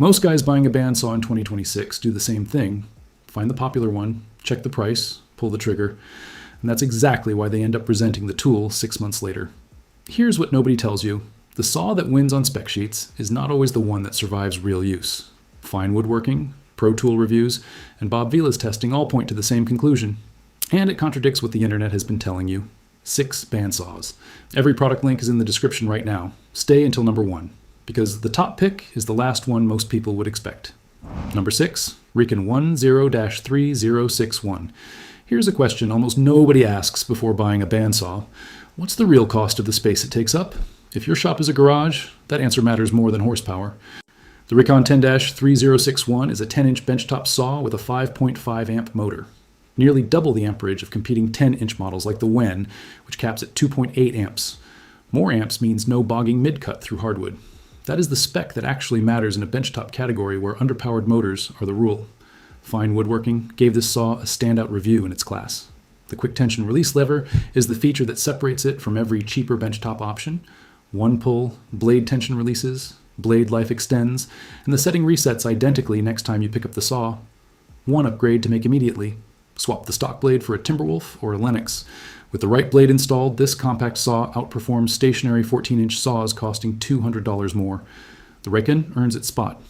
Most guys buying a bandsaw in 2026 do the same thing. Find the popular one, check the price, pull the trigger, and that's exactly why they end up presenting the tool 6 months later. Here's what nobody tells you. The saw that wins on spec sheets is not always the one that survives real use. Fine Woodworking, Pro Tool reviews, and Bob Vila's testing all point to the same conclusion. And it contradicts what the internet has been telling you. 6 bandsaws. Every product link is in the description right now. Stay until number 1, because the top pick is the last one most people would expect. Number 6, Rickon 10-3061. Here's a question almost nobody asks before buying a bandsaw. What's the real cost of the space it takes up? If your shop is a garage, that answer matters more than horsepower. The Rikon 10-3061 is a 10-inch benchtop saw with a 5.5 amp motor. Nearly double the amperage of competing 10-inch models like the Wen, which caps at 2.8 amps. More amps means no bogging mid-cut through hardwood. That is the spec that actually matters in a benchtop category where underpowered motors are the rule. Fine Woodworking gave this saw a standout review in its class. The quick tension release lever is the feature that separates it from every cheaper benchtop option. One pull, blade tension releases, blade life extends, and the setting resets identically next time you pick up the saw. One upgrade to make immediately. Swap the stock blade for a Timberwolf or a Lennox. With the right blade installed, this compact saw outperforms stationary 14-inch saws costing $200 more. The Rickon earns its spot.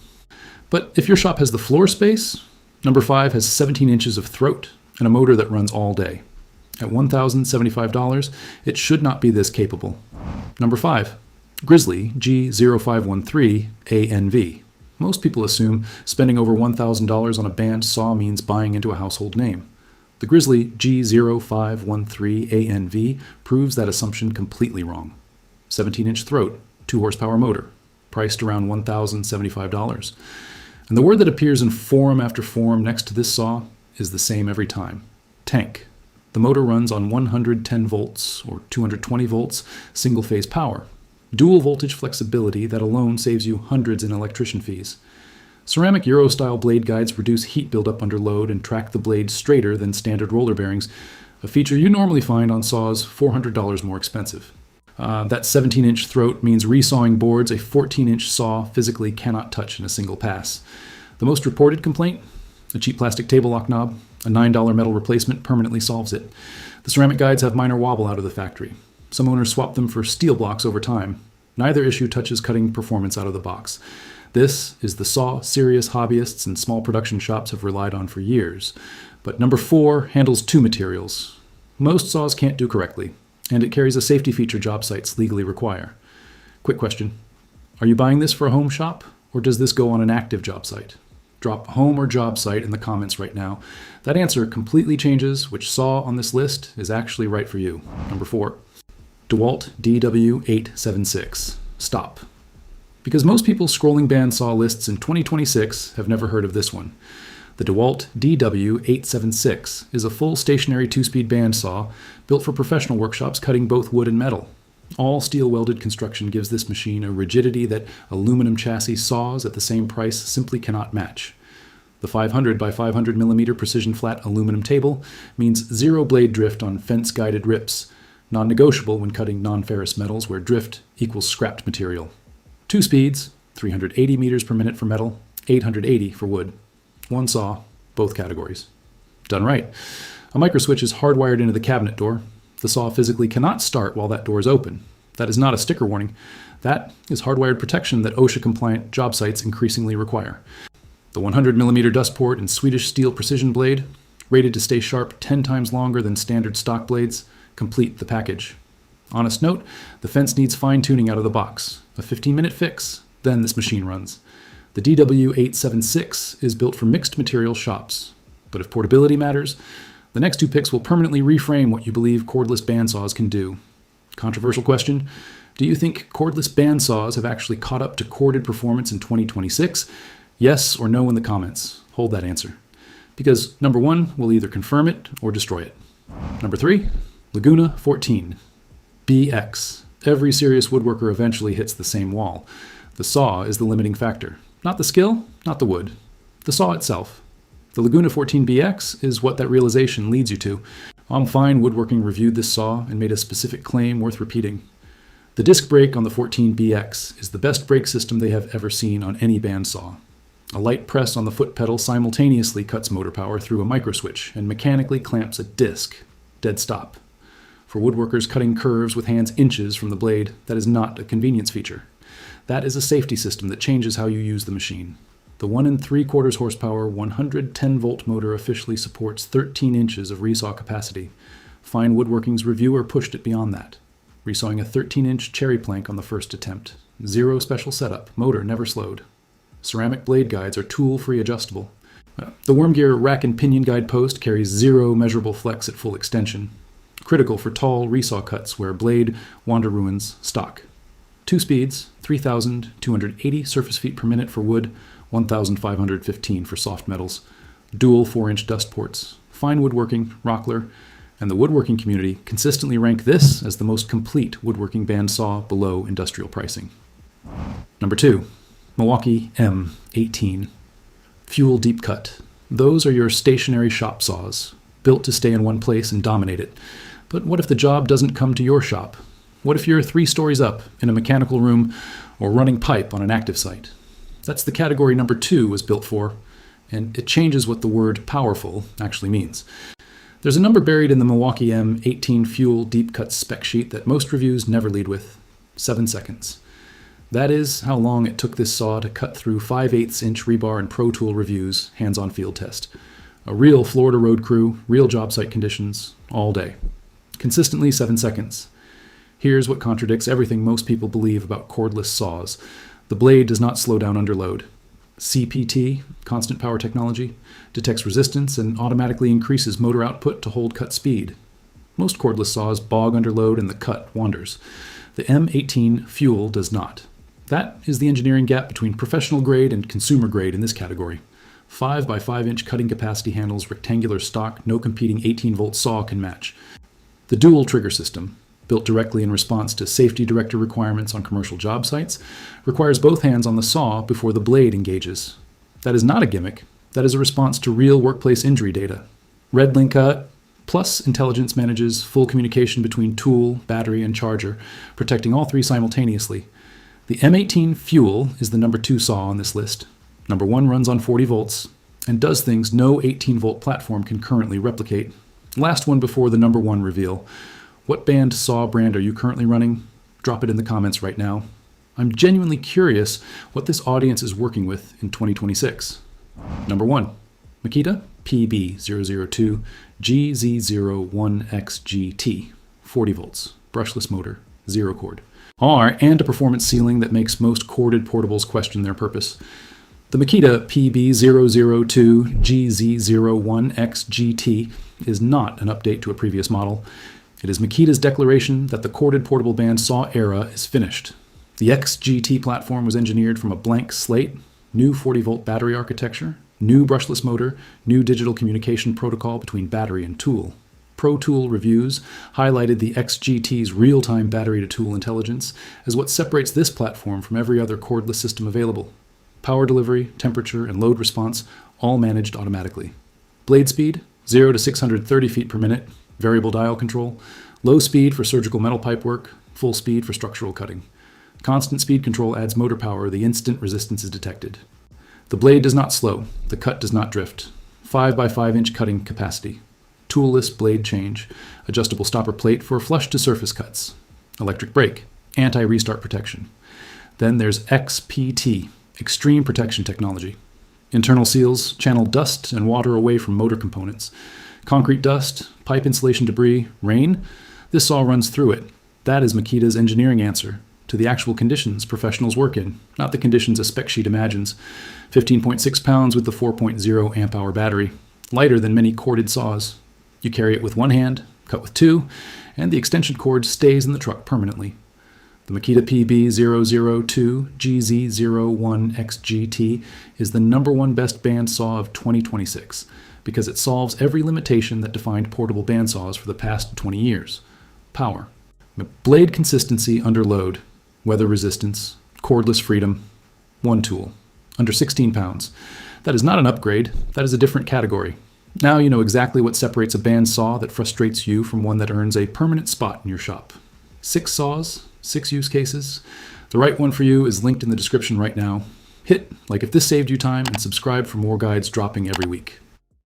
But if your shop has the floor space, number 5 has 17 inches of throat and a motor that runs all day. At $1,075, it should not be this capable. Number 5, Grizzly G0513ANV. Most people assume spending over $1,000 on a band saw means buying into a household name. The Grizzly G0513ANV proves that assumption completely wrong. 17-inch throat, 2 horsepower motor, priced around $1,075. And the word that appears in forum after forum next to this saw is the same every time. Tank. The motor runs on 110 volts or 220 volts single-phase power. Dual voltage flexibility that alone saves you hundreds in electrician fees. Ceramic Euro-style blade guides reduce heat buildup under load and track the blade straighter than standard roller bearings, a feature you normally find on saws $400 more expensive. That 17-inch throat means resawing boards a 14-inch saw physically cannot touch in a single pass. The most reported complaint? A cheap plastic table lock knob. A $9 metal replacement permanently solves it. The ceramic guides have minor wobble out of the factory. Some owners swap them for steel blocks over time. Neither issue touches cutting performance out of the box. This is the saw serious hobbyists and small production shops have relied on for years. But number 4 handles 2 materials. Most saws can't do correctly, and it carries a safety feature job sites legally require. Quick question. Are you buying this for a home shop, or does this go on an active job site? Drop home or job site in the comments right now. That answer completely changes which saw on this list is actually right for you. Number 4. DeWALT DW876. Stop. Because most people scrolling bandsaw lists in 2026 have never heard of this one. The DeWALT DW876 is a full stationary 2-speed bandsaw built for professional workshops cutting both wood and metal. All steel welded construction gives this machine a rigidity that aluminum chassis saws at the same price simply cannot match. The 500 by 500 millimeter precision flat aluminum table means zero blade drift on fence guided rips, non-negotiable when cutting non-ferrous metals where drift equals scrapped material. 2 speeds, 380 meters per minute for metal, 880 for wood. 1 saw, both categories. Done right. A microswitch is hardwired into the cabinet door. The saw physically cannot start while that door is open. That is not a sticker warning. That is hardwired protection that OSHA-compliant job sites increasingly require. The 100 millimeter dust port and Swedish steel precision blade, rated to stay sharp 10 times longer than standard stock blades, complete the package. Honest note, the fence needs fine-tuning out of the box. A 15-minute fix, then this machine runs. The DW876 is built for mixed material shops. But if portability matters, the next 2 picks will permanently reframe what you believe cordless bandsaws can do. Controversial question, do you think cordless bandsaws have actually caught up to corded performance in 2026? Yes or no in the comments. Hold that answer. Because number 1 will either confirm it or destroy it. Number 3, Laguna 14. BX. Every serious woodworker eventually hits the same wall. The saw is the limiting factor. Not the skill, not the wood. The saw itself. The Laguna 14BX is what that realization leads you to. Fine Woodworking reviewed this saw and made a specific claim worth repeating. The disc brake on the 14BX is the best brake system they have ever seen on any bandsaw. A light press on the foot pedal simultaneously cuts motor power through a microswitch and mechanically clamps a disc, dead stop. For woodworkers cutting curves with hands inches from the blade, that is not a convenience feature. That is a safety system that changes how you use the machine. The 1 3/4 horsepower 110-volt motor officially supports 13 inches of resaw capacity. Fine Woodworking's reviewer pushed it beyond that, resawing a 13-inch cherry plank on the first attempt. Zero special setup, motor never slowed. Ceramic blade guides are tool-free adjustable. The Wormgear rack and pinion guide post carries zero measurable flex at full extension, critical for tall resaw cuts where blade wander ruins stock. 2 speeds, 3,280 surface feet per minute for wood, 1,515 for soft metals. Dual 4-inch dust ports. Fine Woodworking, Rockler, and the woodworking community consistently rank this as the most complete woodworking bandsaw below industrial pricing. Number 2, Milwaukee M18 Fuel Deep Cut. Those are your stationary shop saws, built to stay in one place and dominate it. But what if the job doesn't come to your shop? What if you're 3 stories up in a mechanical room or running pipe on an active site? That's the category number 2 was built for, and it changes what the word powerful actually means. There's a number buried in the Milwaukee M18 Fuel Deep Cut spec sheet that most reviews never lead with: 7 seconds. That is how long it took this saw to cut through 5/8-inch rebar and Pro Tool reviews, hands-on field test. A real Florida road crew, real job site conditions, all day. Consistently 7 seconds. Here's what contradicts everything most people believe about cordless saws. The blade does not slow down under load. CPT, constant power technology, detects resistance and automatically increases motor output to hold cut speed. Most cordless saws bog under load and the cut wanders. The M18 Fuel does not. That is the engineering gap between professional grade and consumer grade in this category. 5 by 5-inch cutting capacity handles rectangular stock no competing 18-volt saw can match. The dual trigger system, built directly in response to safety director requirements on commercial job sites, requires both hands on the saw before the blade engages. That is not a gimmick. That is a response to real workplace injury data. Red Link Plus Intelligence manages full communication between tool, battery, and charger, protecting all 3 simultaneously. The M18 Fuel is the number 2 saw on this list. Number 1 runs on 40 volts and does things no 18-volt platform can currently replicate. Last one before the number 1 reveal. What bandsaw brand are you currently running? Drop it in the comments right now. I'm genuinely curious what this audience is working with in 2026. Number 1, Makita PB00002 GZ01XGT, 40 volts, brushless motor, 0 cord. And a performance ceiling that makes most corded portables question their purpose. The Makita PB002 GZ01XGT is not an update to a previous model. It is Makita's declaration that the corded portable bandsaw era is finished. The XGT platform was engineered from a blank slate, new 40-volt battery architecture, new brushless motor, new digital communication protocol between battery and tool. Pro Tool reviews highlighted the XGT's real-time battery-to-tool intelligence as what separates this platform from every other cordless system available. Power delivery, temperature, and load response all managed automatically. Blade speed, 0 to 630 feet per minute, variable dial control, low speed for surgical metal pipe work, full speed for structural cutting. Constant speed control adds motor power the instant resistance is detected. The blade does not slow, the cut does not drift. 5 by 5-inch cutting capacity. Toolless blade change, adjustable stopper plate for flush to surface cuts. Electric brake, anti-restart protection. Then there's XPT, extreme protection technology. Internal seals channel dust and water away from motor components. Concrete dust, pipe insulation debris, rain, this saw runs through it. That is Makita's engineering answer to the actual conditions professionals work in, not the conditions a spec sheet imagines. 15.6 pounds with the 4.0 amp-hour battery, lighter than many corded saws. You carry it with one hand, cut with 2, and the extension cord stays in the truck permanently. The Makita PB002 GZ01XGT is the number 1 best bandsaw of 2026 because it solves every limitation that defined portable bandsaws for the past 20 years. Power. Blade consistency under load, weather resistance, cordless freedom, 1 tool, under 16 pounds. That is not an upgrade, that is a different category. Now you know exactly what separates a bandsaw that frustrates you from one that earns a permanent spot in your shop. 6 saws, 6 use cases. The right one for you is linked in the description right now. Hit like if this saved you time and subscribe for more guides dropping every week.